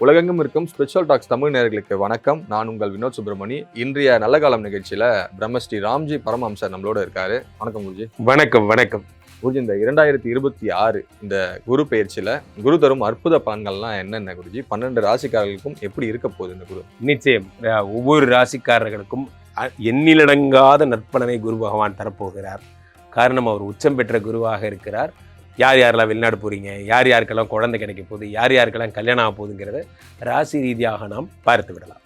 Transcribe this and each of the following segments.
உலகெங்கும் இருக்கும் spiritual tax Tamil நேயர்களுக்கு வணக்கம். நான் உங்கள் வினோத் சுப்ரமணி. இன்றைய நல்ல காலம் நிகழ்ச்சியில பிரம்மஸ்ரீ ராம்ஜி பரமஹம்சர் நம்மளோட இருக்காரு. வணக்கம் குருஜி. வணக்கம். வணக்கம் குருஜி. இந்த 2026 இந்த குரு பெயர்ச்சியில குரு தரும் அற்புத பலன்கள்லாம் என்னென்ன குருஜி? 12 ராசிக்காரர்களுக்கும் எப்படி இருக்க போகுது இந்த குரு? நிச்சயம் ஒவ்வொரு ராசிக்காரர்களுக்கும் எண்ணிலடங்காத நற்பலனை குரு பகவான் தரப்போகிறார். காரணம், அவர் உச்சம் பெற்ற குருவாக இருக்கிறார். யார் யாரெல்லாம் வெளிநாடு போகிறீங்க, யார் யாருக்கெல்லாம் குழந்தை கிடைக்க போகுது, யார் யாருக்கெல்லாம் கல்யாணம் ஆக போகுதுங்கிறத ராசி ரீதியாக நாம் பார்த்து விடலாம்.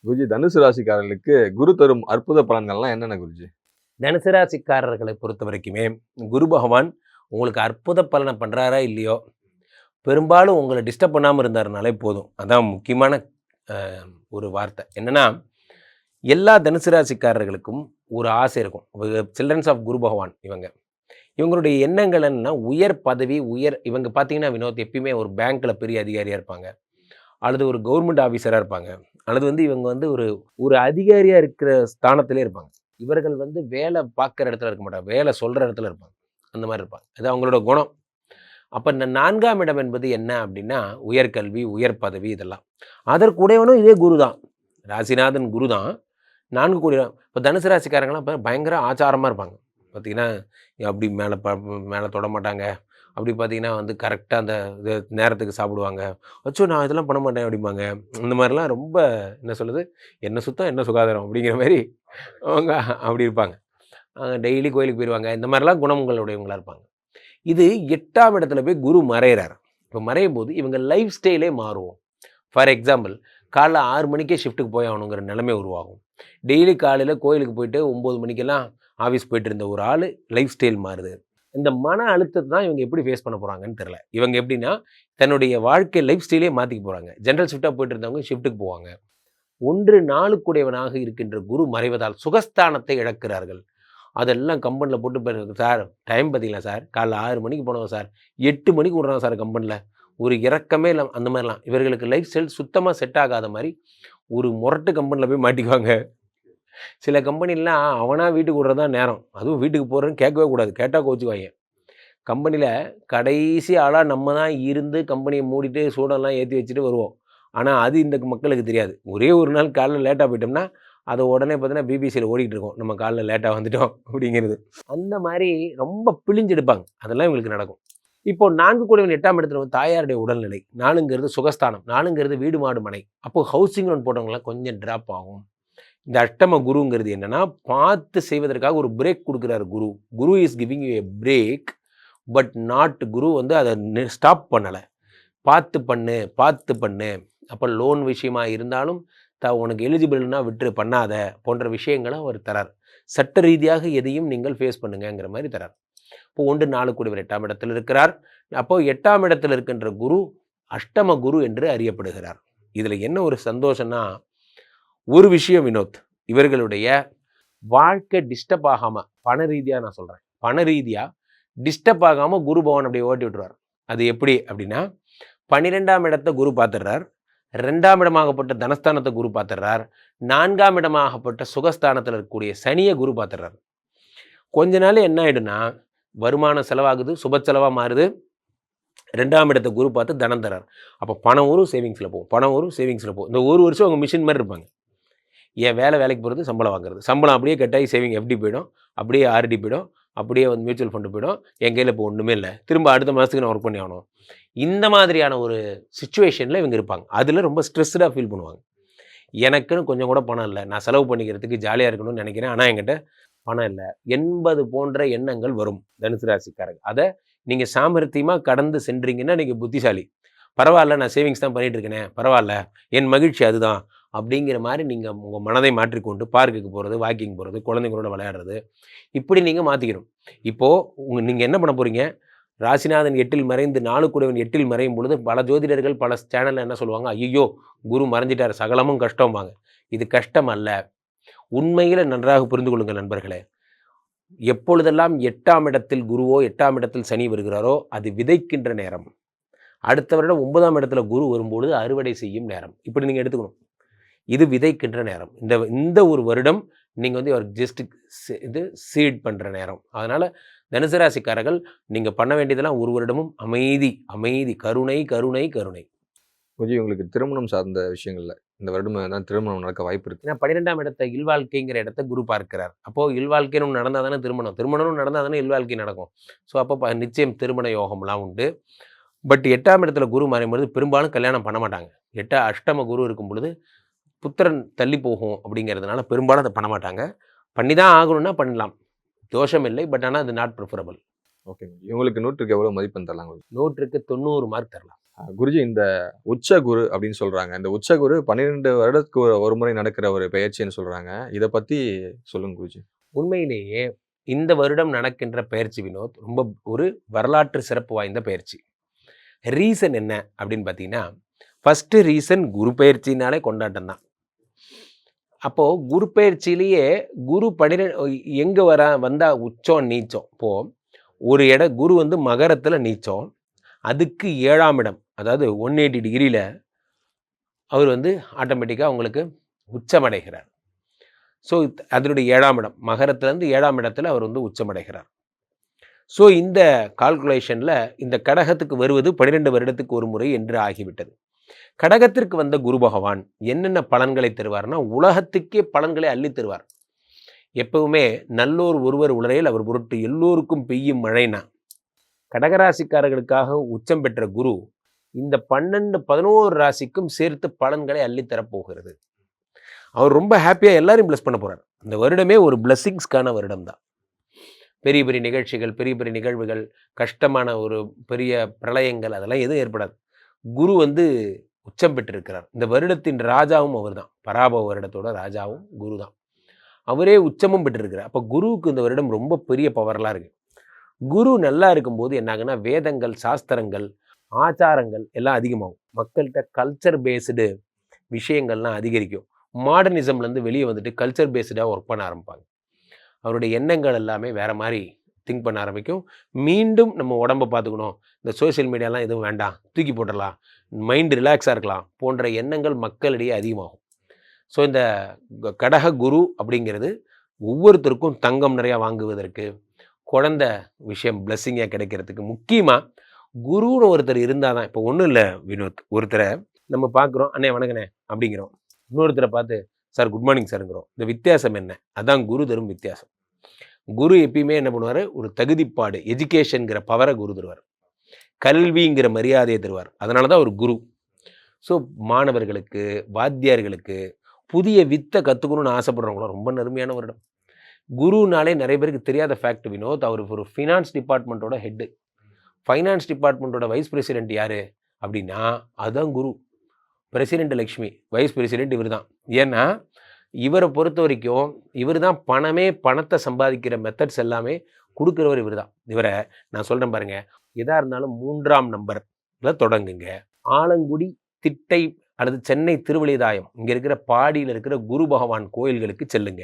குருஜி, தனுசு ராசிக்காரர்களுக்கு குரு தரும் அற்புத பலன்கள்லாம் என்னென்ன குருஜி? தனுசு ராசிக்காரர்களை பொறுத்த வரைக்குமே குரு பகவான் உங்களுக்கு அற்புத பலனை பண்ணுறாரா இல்லையோ, பெரும்பாலும் உங்களை டிஸ்டர்ப் பண்ணாமல் இருந்தாருனாலே போதும். அதான் முக்கியமான ஒரு வார்த்தை. என்னென்னா, எல்லா தனுசு ராசிக்காரர்களுக்கும் ஒரு ஆசை இருக்கும். சில்ட்ரன்ஸ் ஆஃப் குரு பகவான் இவங்களுடைய எண்ணங்கள் என்னன்னா, உயர் பதவி, இவங்க பார்த்தீங்கன்னா வினோத் எப்பயுமே ஒரு பேங்க்கில் பெரிய அதிகாரியாக இருப்பாங்க, அல்லது ஒரு கவர்மெண்ட் ஆஃபீஸராக இருப்பாங்க, அல்லது இவங்க ஒரு அதிகாரியாக இருக்கிற ஸ்தானத்திலே இருப்பாங்க. இவர்கள் வேலை பார்க்குற இடத்துல இருக்க மாட்டாங்க, வேலை சொல்கிற இடத்துல இருப்பாங்க. அந்த மாதிரி இருப்பாங்க. அது அவங்களோட குணம். அப்போ இந்த 4ஆம் இடம் என்பது என்ன அப்படின்னா, உயர்கல்வி, உயர் பதவி, இதெல்லாம். அதற்குடையவனும் இதே குரு தான், ராசிநாதன் குரு தான். 4 கோடி. இப்போ தனுசு ராசிக்காரங்களாம் இப்போ பயங்கர ஆச்சாரமாக இருப்பாங்க. பார்த்திங்கன்னா அப்படி மேலே தொட மாட்டாங்க. அப்படி பார்த்திங்கன்னா கரெக்டாக அந்த இது நேரத்துக்கு சாப்பிடுவாங்க. அச்சோ நான் இதெல்லாம் பண்ண மாட்டேன் அப்படிம்பாங்க. இந்த மாதிரிலாம் ரொம்ப என்ன சொல்லுது, என்ன சுத்தம் என்ன சுகாதாரம் அப்படிங்கிற மாதிரி அவங்க அப்படி இருப்பாங்க. டெய்லி கோயிலுக்கு போயிடுவாங்க. இந்த மாதிரிலாம் குணங்களுடையவங்களாக இருப்பாங்க. இது 8ஆம் இடத்துல போய் குரு மறையிறார். இப்போ மறையும் போது இவங்க லைஃப் ஸ்டைலே மாறும். ஃபார் எக்ஸாம்பிள், காலைல 6 மணிக்கே ஷிஃப்ட்டுக்கு போய் ஆகணுங்கிற நிலைமை உருவாகும். டெய்லி காலையில் கோயிலுக்கு போயிட்டு 9 மணிக்கெல்லாம் ஆஃபீஸ் போயிட்டு இருந்த ஒரு ஆள் லைஃப் ஸ்டைல் மாறுது. இந்த மன அழுத்தத்தை தான் இவங்க எப்படி ஃபேஸ் பண்ண போகிறாங்கன்னு தெரில. இவங்க எப்படின்னா, தன்னுடைய வாழ்க்கை லைஃப் ஸ்டைலே மாற்றிக்க போகிறாங்க. ஜென்ரல் ஷிஃப்ட்டாக போயிட்டு இருந்தவங்க ஷிஃப்ட்டுக்கு போவாங்க. 1 நாளுக்குடையவனாக இருக்கின்ற குரு மறைவதால் சுகஸ்தானத்தை இழக்கிறார்கள். அதெல்லாம் கம்பெனியில் போட்டு, சார் டைம் பார்த்தீங்களா சார், காலைல 6 மணிக்கு போனோம் சார், 8 மணிக்கு விட்றாங்க சார் கம்பெனியில், ஒரு இறக்கமே இல்லை. அந்த மாதிரிலாம் இவர்களுக்கு லைஃப் ஸ்டைல் சுத்தமாக செட் ஆகாத மாதிரி ஒரு முரட்டு கம்பெனியில் போய் மாட்டிக்குவாங்க. சில கம்பெனிலாம் அவனாக வீட்டுக்கு விட்றதான் நேரம், அதுவும் வீட்டுக்கு போகிறேன்னு கேட்கவே கூடாது, கேட்டால் கோச்சுக்குவாங்க. கம்பெனியில் கடைசி ஆளாக நம்ம தான் இருந்து கம்பெனியை மூடிட்டு சூடெல்லாம் ஏற்றி வச்சுட்டு வருவோம். ஆனால் அது இந்த மக்களுக்கு தெரியாது. ஒரே ஒரு நாள் காலைல லேட்டாக போயிட்டோம்னா அதை உடனே பார்த்தீங்கன்னா பிபிசியில் ஓடிக்கிட்டு இருக்கோம், நம்ம காலைல லேட்டாக வந்துட்டோம் அப்படிங்கிறது. அந்த மாதிரி ரொம்ப பிழிஞ்செடுப்பாங்க. அதெல்லாம் இவங்களுக்கு நடக்கும். இப்போ 4 கூடியவன் 8ஆம் இடத்துல தாயாருடைய உடல்நிலை. 4ங்கிறது சுகஸ்தானம், 4ங்கிறது வீடு மாடு மனை. அப்போது ஹவுசிங் லோன் போட்டவங்களாம் கொஞ்சம் ட்ராப் ஆகும். இந்த அஷ்டம குருங்கிறது என்னென்னா, பார்த்து செய்வதற்காக ஒரு பிரேக் கொடுக்குறாரு Guru. Guru is giving you a break, but not Guru அதை ஸ்டாப் பண்ணலை. பார்த்து பண்ணு. அப்போ லோன் விஷயமாக இருந்தாலும் உனக்கு எலிஜிபிள்னா விட்டு பண்ணாத போன்ற விஷயங்களை அவர் தரார். சட்ட ரீதியாக எதையும் நீங்கள் ஃபேஸ் பண்ணுங்கிற மாதிரி தரார். இப்போ 1 4 கூடியவர் 8ஆம் இடத்தில் இருக்கிறார். அப்போ 8ஆம் இடத்தில் இருக்கின்ற குரு அஷ்டம குரு என்று அறியப்படுகிறார். இதில் என்ன ஒரு சந்தோஷம்னா, ஒரு விஷயம் வினோத், இவர்களுடைய வாழ்க்கை டிஸ்டர்ப் ஆகாமல், பண ரீதியாக நான் சொல்கிறேன், பண ரீதியாக டிஸ்டர்ப் ஆகாமல் குரு பகவான் அப்படியே ஓட்டி விட்டுருவார். அது எப்படி அப்படின்னா, 12ஆம் இடத்தை குரு பார்த்துடுறார், 2ஆம் இடமாகப்பட்ட தனஸ்தானத்தை குரு பார்த்துடுறார், 4ஆம் இடமாகப்பட்ட சுகஸ்தானத்தில் இருக்கக்கூடிய சனியை குரு பார்த்துடுறார். கொஞ்ச நாள் என்ன ஆகிடுன்னா, வருமானம் செலவாகுது, சுப செலவாக மாறுது. 2ஆம் இடத்தை குரு பார்த்து தனம் தரார். அப்போ பணம் ஒரு சேவிங்ஸில் போகும். இந்த ஒரு வருஷம் அவங்க மிஷின் மாதிரி இருப்பாங்க. என் வேலைக்கு போகிறது, சம்பளம் வாங்குறது, சம்பளம் அப்படியே கட்டாயி சேவிங் எஃப்டி போயிடும், அப்படியே ஆர்டி போயிடும், அப்படியே மியூச்சுவல் ஃபண்டு போயிடும். என் கையில் இப்போ ஒன்றுமே இல்லை, திரும்ப அடுத்த மாதத்துக்கு நான் ஒர்க் பண்ணி ஆகணும். இந்த மாதிரியான ஒரு சிச்சுவேஷனில் இவங்க இருப்பாங்க. அதில் ரொம்ப ஸ்ட்ரெஸ்டாக ஃபீல் பண்ணுவாங்க. எனக்குன்னு கொஞ்சம் கூட பணம் இல்லை, நான் செலவு பண்ணிக்கிறதுக்கு ஜாலியாக இருக்கணும்னு நினைக்கிறேன், ஆனால் என்கிட்ட பணம் இல்லை என்பது போன்ற எண்ணங்கள் வரும் தனுசு ராசிக்காரங்க. அதை நீங்கள் சாமர்த்தியமாக கடந்து சென்றீங்கன்னா நீங்கள் புத்திசாலி. பரவாயில்ல, நான் சேவிங்ஸ் தான் பண்ணிகிட்டு இருக்கேனே, பரவாயில்ல, என் மகிழ்ச்சி அதுதான் அப்படிங்கிற மாதிரி நீங்கள் உங்கள் மனதை மாற்றிக்கொண்டு பார்க்குக்கு போகிறது, வாக்கிங் போகிறது, குழந்தைங்களோட விளையாடுறது, இப்படி நீங்கள் மாற்றிக்கணும். இப்போது நீங்கள் என்ன பண்ண போகிறீங்க, ராசிநாதன் 8இல் மறைந்து 4 கூடியவன் 8இல் மறையும் பொழுது பல ஜோதிடர்கள் பல சேனலில் என்ன சொல்லுவாங்க, ஐயோ குரு மறைஞ்சிட்டார், சகலமும் கஷ்டம்பாங்க. இது கஷ்டம் அல்ல. உண்மையில் நன்றாக புரிந்து கொள்ளுங்கள் நண்பர்களே. எப்பொழுதெல்லாம் 8ஆம் இடத்தில் குருவோ 8ஆம் இடத்தில் சனி வருகிறாரோ அது விதைக்கின்ற நேரம். அடுத்த வருடம் 9ஆம் இடத்துல குரு வரும்பொழுது அறுவடை செய்யும் நேரம். இப்படி நீங்கள் எடுத்துக்கணும். இது விதைக்கின்ற நேரம். இந்த ஒரு வருடம் நீங்கள் ஜஸ்ட் இது சீட் பண்ணுற நேரம். அதனால் தனுசு ராசிக்காரர்கள் நீங்கள் பண்ண வேண்டியதெல்லாம் ஒரு வருடமும் அமைதி அமைதி கருணை கருணை கருணை. குருஜி, உங்களுக்கு திருமணம் சார்ந்த விஷயங்கள்ல இந்த வருடம் தான் திருமணம் நடக்க வாய்ப்பு இருக்கு. ஏன்னா 12ஆம் இடத்தை இல்வாழ்க்கைங்கிற இடத்த குரு பார்க்கிறார். அப்போது இல்வாழ்க்கைன்னு ஒன்று நடந்தால் தானே திருமணம், திருமணம்னு நடந்தால் தானே இல்வாழ்க்கை நடக்கும். ஸோ அப்போ நிச்சயம் திருமண யோகம்லாம் உண்டு. பட் 8ஆம் இடத்துல குரு மறையும்பொழுது பெரும்பாலும் கல்யாணம் பண்ண மாட்டாங்க. அஷ்டம குரு இருக்கும் பொழுது புத்திரன் தள்ளி போகும் அப்படிங்கிறதுனால பெரும்பாலும் அதை பண்ண மாட்டாங்க. பண்ணி தான் ஆகணும்னா பண்ணலாம், தோஷம் இல்லை. பட் ஆனால் அது நாட் ப்ரிஃபரபிள். ஓகே, இவங்களுக்கு 100க்கு எவ்வளோ மதிப்பெண் தரலாம்? 100க்கு 90 மார்க் தரலாம். குருஜி, இந்த உச்ச குரு அப்படின்னு சொல்றாங்க. இந்த உச்ச குரு 12 வருடத்துக்கு ஒரு முறை நடக்கிற ஒரு பெயர்ச்சின்னு சொல்றாங்க. இதை பத்தி சொல்லுங்க குருஜி. உண்மையிலேயே இந்த வருடம் நடக்கின்ற பயிற்சி வினோத் ரொம்ப ஒரு வரலாற்று சிறப்பு வாய்ந்த பயிற்சி. ரீசன் என்ன அப்படின்னு பார்த்தீங்கன்னா, ஃபஸ்ட்டு ரீசன் குரு பயிற்சினாலே கொண்டாட்டம் தான். அப்போது குரு பயிற்சியிலேயே குரு 12 எங்கே வந்தா உச்சம் நீச்சம். இப்போது ஒரு குரு வந்து மகரத்தில் நீச்சம், அதுக்கு 7ஆம் இடம், அதாவது 180 டிகிரியில் அவர் வந்து ஆட்டோமேட்டிக்காக உங்களுக்கு உச்சமடைகிறார். ஸோ அதனுடைய 7ஆம் இடம், மகரத்துலேருந்து 7ஆம் இடத்துல அவர் வந்து உச்சமடைகிறார். ஸோ இந்த கால்குலேஷனில் இந்த கடகத்துக்கு வருவது 12 வருடத்துக்கு ஒரு முறை என்று ஆகிவிட்டது. கடகத்திற்கு வந்த குரு பகவான் என்னென்ன பலன்களை தருவார்னா, உலகத்துக்கே பலன்களை அள்ளி தருவார். எப்பவுமே நல்லோர் ஒருவர் உலரையில் அவர் பொருட்டு எல்லோருக்கும் பெய்யும் மழைனா, கடகராசிக்காரர்களுக்காக உச்சம் பெற்ற குரு இந்த 11 ராசிக்கும் சேர்த்து பலன்களை அள்ளித்தரப்போகிறது. அவர் ரொம்ப ஹாப்பியாக எல்லாரையும் பிளஸ் பண்ண போகிறார். இந்த வருடமே ஒரு பிளஸ்ஸிங்ஸ்க்கான வருடம் தான். பெரிய பெரிய நிகழ்ச்சிகள், பெரிய பெரிய நிகழ்வுகள், கஷ்டமான ஒரு பெரிய பிரளயங்கள் அதெல்லாம் எதுவும் ஏற்படாது. குரு வந்து உச்சம் பெற்றிருக்கிறார். இந்த வருடத்தின் ராஜாவும் அவர் தான். பராபவ வருடத்தோட ராஜாவும் குரு தான். அவரே உச்சமும் பெற்றிருக்கிறார். அப்போ குருவுக்கு இந்த வருடம் ரொம்ப பெரிய பவர்லாம் இருக்குது. குரு நல்லா இருக்கும்போது என்னாகுன்னா, வேதங்கள், சாஸ்திரங்கள், ஆச்சாரங்கள் எல்லாம் அதிகமாகும். மக்கள்கிட்ட கல்ச்சர் பேஸ்டு விஷயங்கள்லாம் அதிகரிக்கும். மாடர்னிசம்லேருந்து வெளியே வந்துட்டு கல்ச்சர் பேஸ்டாக ஒர்க் பண்ண ஆரம்பிப்பாங்க. அவருடைய எண்ணங்கள் எல்லாமே வேறு மாதிரி திங்க் பண்ண ஆரம்பிக்கும். மீண்டும் நம்ம உடம்பை பார்த்துக்கணும், இந்த சோஷியல் மீடியாலாம் எதுவும் வேண்டாம், தூக்கி போட்டுடலாம், மைண்டு ரிலாக்ஸாக இருக்கலாம் போன்ற எண்ணங்கள் மக்களிடையே அதிகமாகும். ஸோ இந்த கடக குரு அப்படிங்கிறது ஒவ்வொருத்தருக்கும் தங்கம் நிறையா வாங்குவதற்கு, குழந்தை விஷயம் பிளஸ்ஸிங்காக கிடைக்கிறதுக்கு, முக்கியமாக குருன்னு ஒருத்தர் இருந்தால் தான். இப்போ ஒன்றும் இல்லை வினோத், ஒருத்தரை நம்ம பார்க்குறோம், அண்ணே வணக்கண்ணே அப்படிங்கிறோம். இன்னொருத்தரை பார்த்து சார் குட் மார்னிங் சாருங்கிறோம். இந்த வித்தியாசம் என்ன? அதான் குரு தரும் வித்தியாசம். குரு எப்பயுமே என்ன பண்ணுவார், ஒரு தகுதிப்பாடு, எஜுகேஷனுங்கிற பவரை குரு தருவார், கல்விங்கிற மரியாதையை தருவார். அதனால தான் ஒரு குரு. ஸோ மாணவர்களுக்கு, வாத்தியார்களுக்கு, புதிய வித்தை கற்றுக்கணும்னு ஆசைப்படுறவங்களும் ரொம்ப நறுமையான வருடம். குருனாலே நிறைய பேருக்கு தெரியாத ஃபேக்ட் வினோத், அவர் ஒரு ஃபினான்ஸ் டிபார்ட்மெண்ட்டோட ஹெட்டு. ஃபைனான்ஸ் டிபார்ட்மெண்ட்டோட வைஸ் பிரசிடென்ட் யார் அப்படின்னா, அதுதான் Guru. President Lakshmi, vice president இவர் தான். ஏன்னா இவரை பொறுத்த வரைக்கும் இவர் தான் பணத்தை சம்பாதிக்கிற மெத்தட்ஸ் எல்லாமே கொடுக்குறவர் இவர் தான். இவரை நான் சொல்கிறேன் பாருங்கள், எதாக இருந்தாலும் 3ஆம் நம்பரில் தொடங்குங்க. ஆலங்குடி, திட்டை அல்லது சென்னை திருவழிதாயம் இங்கே இருக்கிற பாடியில் இருக்கிற குரு பகவான் கோயில்களுக்கு செல்லுங்க.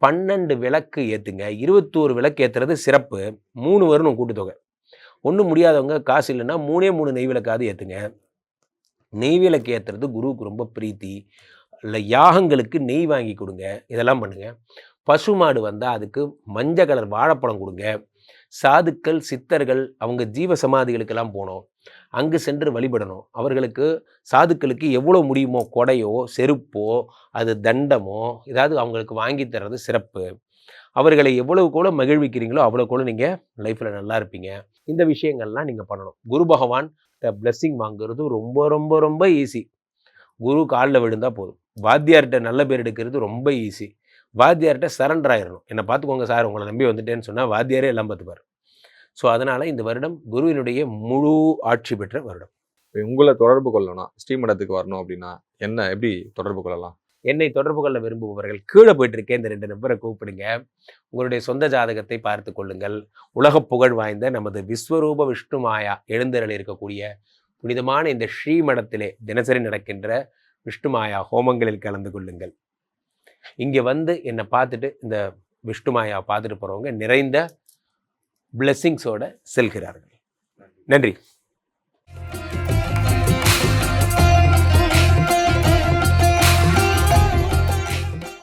12 விளக்கு ஏற்றுங்க. 21 விளக்கு ஏற்றுறது சிறப்பு. 3 வரணும் கூட்டுத்தொகை. ஒன்றும் முடியாதவங்க காசு இல்லைன்னா 3 நெய் விளக்காவது ஏற்றுங்க. நெய் விளக்கு ஏற்றுறது குருவுக்கு ரொம்ப பிரீத்தி. இல்லை யாகங்களுக்கு நெய் வாங்கி கொடுங்க. இதெல்லாம் பண்ணுங்கள். பசுமாடு வந்தால் அதுக்கு மஞ்சள் கலர் வாழைப்பழம் கொடுங்க. சாதுக்கள், சித்தர்கள் அவங்க ஜீவ சமாதிகளுக்கெல்லாம் போனோம், அங்கு சென்று வழிபடணும். அவர்களுக்கு, சாதுக்களுக்கு எவ்வளோ முடியுமோ கொடையோ செருப்போ அது தண்டமோ ஏதாவது அவங்களுக்கு வாங்கி தர்றது சிறப்பு. அவர்களை எவ்வளவுக்கு மகிழ்விக்கிறீங்களோ அவ்வளோக்கு நீங்கள் லைஃப்பில் நல்லா இருப்பீங்க. இந்த விஷயங்கள்லாம் நீங்கள் பண்ணணும். குரு பகவான் பிளெஸ்ஸிங் வாங்குறது ரொம்ப ரொம்ப ரொம்ப ஈஸி. குரு காலில் விழுந்தால் போதும். வாத்தியார்கிட்ட நல்ல பேர் எடுக்கிறது ரொம்ப ஈஸி. வாத்தியார்கிட்ட சரண்டர் ஆயிடணும். என்னை பார்த்துக்கோங்க சார், உங்களை நம்பி வந்துட்டேன்னு சொன்னால் வாத்தியாரே எல்லாம் பார்த்துப்பார். ஸோ அதனால் இந்த வருடம் குருவினுடைய முழு ஆட்சி பெற்ற வருடம். உங்களை தொடர்பு கொள்ளணும், ஸ்ரீமடத்துக்கு வரணும் அப்படின்னா எப்படி தொடர்பு கொள்ளலாம்? என்னை தொடர்பு கொள்ள விரும்புபவர்கள் கீழே போயிட்டு இருக்கேன், இந்த 2 நம்பரை கூப்பிடுங்க. உங்களுடைய சொந்த ஜாதகத்தை பார்த்து கொள்ளுங்கள். உலக புகழ் வாய்ந்த நமது விஸ்வரூப விஷ்ணு மாயா எழுந்தருளி இருக்கக்கூடிய புனிதமான இந்த ஸ்ரீமடத்திலே தினசரி நடக்கின்ற விஷ்ணு மாயா ஹோமங்களில் கலந்து கொள்ளுங்கள். இங்கே வந்து என்னை பார்த்துட்டு இந்த விஷ்ணு மாயா பார்த்துட்டு போகிறவங்க நிறைந்த பிளெஸ்ஸிங்ஸோடு செல்கிறார்கள். நன்றி.